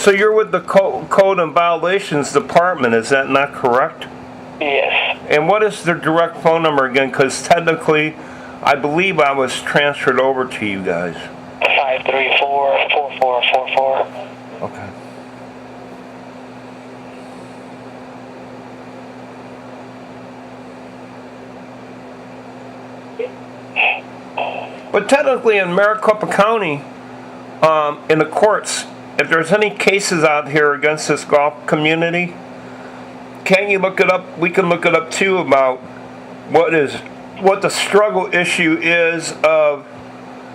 So you're with the Code and Violations Department, is that not correct? Yes. And what is their direct phone number again? Because technically, I believe I was transferred over to you guys. 534-4444. Okay. But technically in Maricopa County, in the courts, if there's any cases out here against this golf community, can you look it up? We can look it up too about what the struggle issue is of,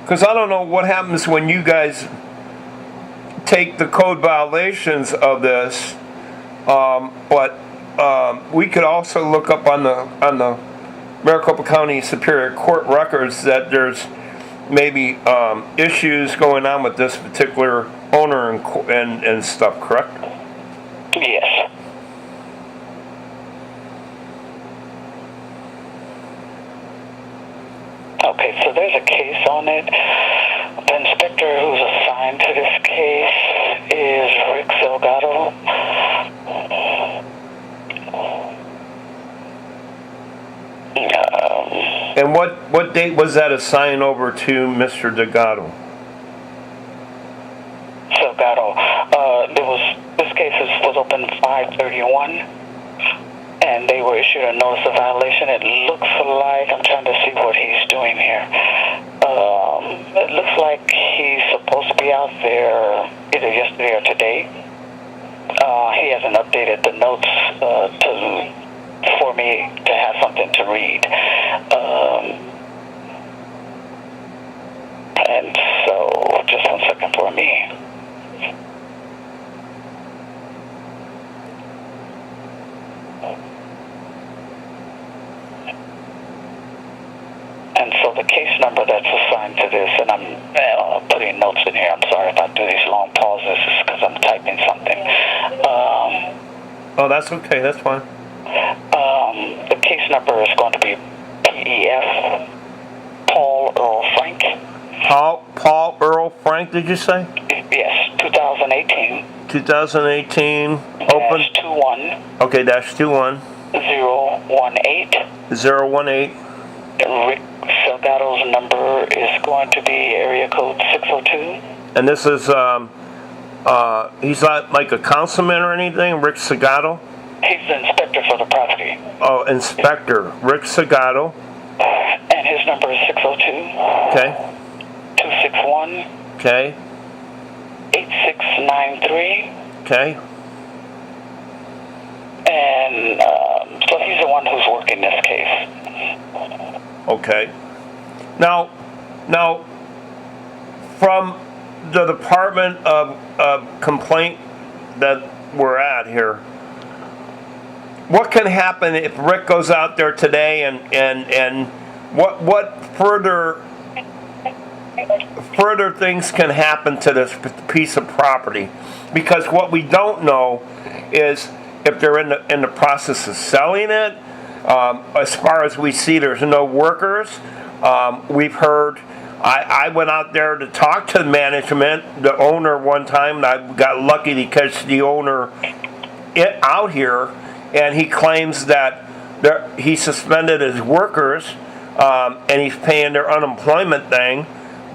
because I don't know what happens when you guys take the code violations of this, but we could also look up on the Maricopa County Superior Court records that there's maybe issues going on with this particular owner and stuff, correct? Yes. Okay, so there's a case on it. The inspector who's assigned to this case is Rick Salgado. And what date was that assigned over to Mr. Delgado? Salgado. This case was open 5/31. And they were issued a notice of violation. It looks like, I'm trying to see what he's doing here. It looks like he's supposed to be out there either yesterday or today. He hasn't updated the notes for me to have something to read. And so, just 1 second for me. And so the case number that's assigned to this, and I'm putting notes in here. I'm sorry if I do these long pauses, it's because I'm typing something. Oh, that's okay. That's fine. The case number is going to be PEF Paul Earl Frank. Paul Earl Frank, did you say? Yes, 2018. 2018. Open. -21. Okay, -21. 018. 018. Rick Salgado's number is going to be area code 602. And this is, he's not like a councilman or anything, Rick Salgado? He's the inspector for the property. Oh, Inspector Rick Salgado. And his number is 602. Okay. 261. Okay. 8693. Okay. And so he's the one who's working this case. Okay. Now, from the Department of Complaint that we're at here, what can happen if Rick goes out there today and what further things can happen to this piece of property? Because what we don't know is if they're in the process of selling it. As far as we see, there's no workers. We've heard, I went out there to talk to management, the owner one time, and I got lucky to catch the owner out here, and he claims that he suspended his workers, and he's paying their unemployment thing,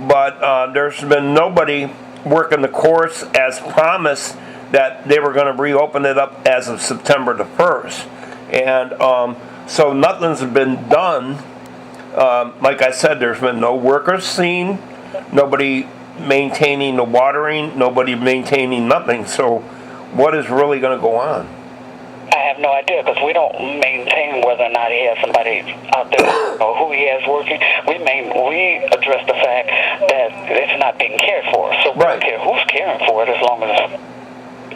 but there's been nobody working the course as promised that they were going to reopen it up as of September the 1st. And so nothing's been done. Like I said, there's been no workers seen, nobody maintaining the watering, nobody maintaining nothing. So what is really going to go on? I have no idea because we don't maintain whether or not he has somebody out there or who he has working. We address the fact that it's not being cared for. So we don't care who's caring for it as long as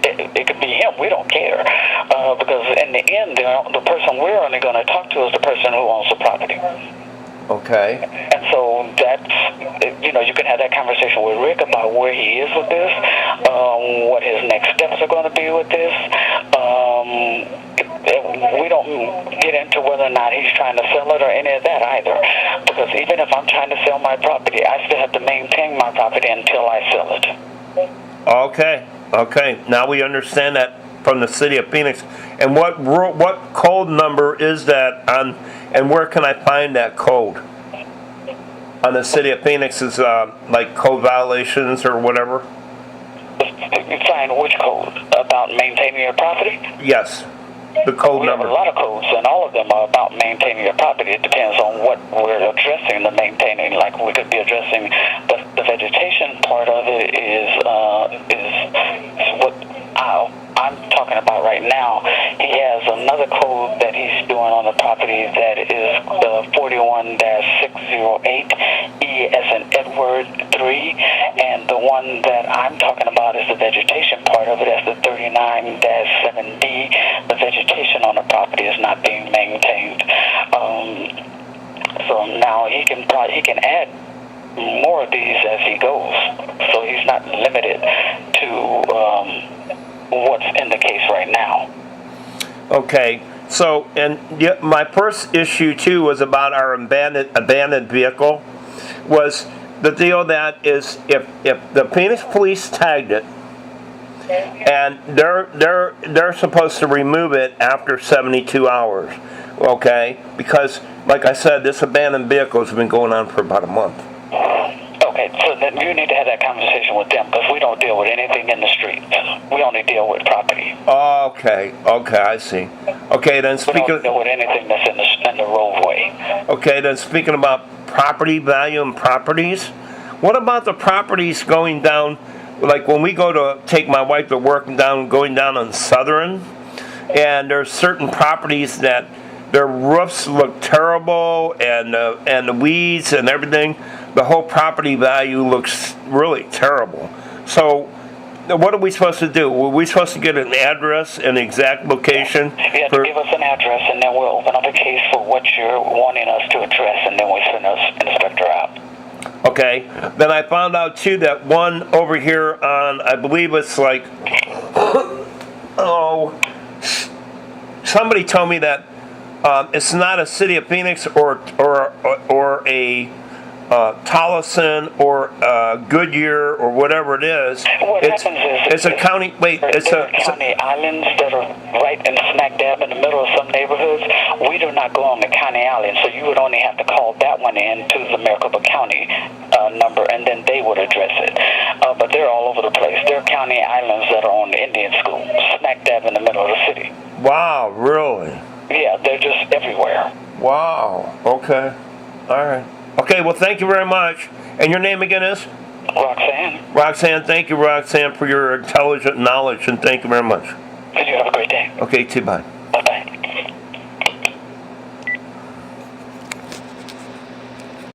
it could be him. We don't care because in the end, the person we're only going to talk to is the person who owns the property. Okay. And so that's, you can have that conversation with Rick about where he is with this, what his next steps are going to be with this. We don't get into whether or not he's trying to sell it or any of that either. Because even if I'm trying to sell my property, I still have to maintain my property until I sell it. Okay. Okay, now we understand that from the city of Phoenix. And what code number is that on, and where can I find that code? On the city of Phoenix's, like code violations or whatever? You find which code? About maintaining your property? Yes, the code We have number. a lot of codes, and all of them are about maintaining your property. It depends on what we're addressing, the maintaining. Like we could be addressing the vegetation part of it is what I'm talking about right now. He has another code that he's doing on the property that is 41-608 E as in Edward 3, and the one that I'm talking about is the vegetation part of it. That's the 39-7D. The vegetation on the property is not being maintained. So now he can add more of these as he goes. So he's not limited to what's in the case right now. Okay, so, and my first issue too was about our abandoned vehicle, was the deal that is if the Phoenix police tagged it, and they're supposed to remove it after 72 hours, okay? Because, like I said, this abandoned vehicle has been going on for about a month. Okay, so then you need to have that conversation with them, because we don't deal with anything in the street. We only deal with property. Okay, I see. Okay, then We don't deal with anything that's in the roadway. Okay, then speaking about property value and properties, what about the properties going down, like when we go to take my wife to work going down on Southern, and there's certain properties that their roofs look terrible, and the weeds and everything, the whole property value looks really terrible. So what are we supposed to do? Were we supposed to get an address and exact location? You have to give us an address, and then we'll open up a case for what you're wanting us to address, and then we'll send us an inspector out. Okay. Then I found out too that one over here on, I believe it's like, somebody told me that it's not a City of Phoenix or a Tolleson or Goodyear or whatever it is. What happens is it's a county. Wait, it's a county islands that are right in smack dab in the middle of some neighborhoods. We do not go on the county island, so you would only have to call that one in to the Maricopa County number, and then they would address it. But they're all over the place. They're county islands that are on the Indian school, smack dab in the middle of the city. Wow, really? Yeah, they're just everywhere. Wow. Okay. All right. Okay, well, thank you very much. And your name again is? Roxanne. Roxanne, thank you, Roxanne, for your intelligent knowledge, and thank you very much. You have a great day. Okay, too, bye.